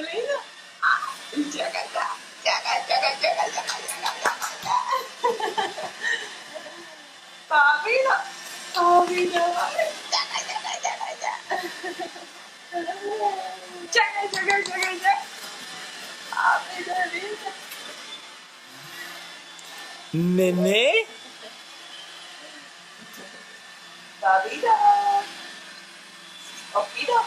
Lina. Ah, jangan, Kak. Jangan. Papi no. Papi no. Jangan. Jangan. Papi no, Lina. Nenek? Papi no. Papi no.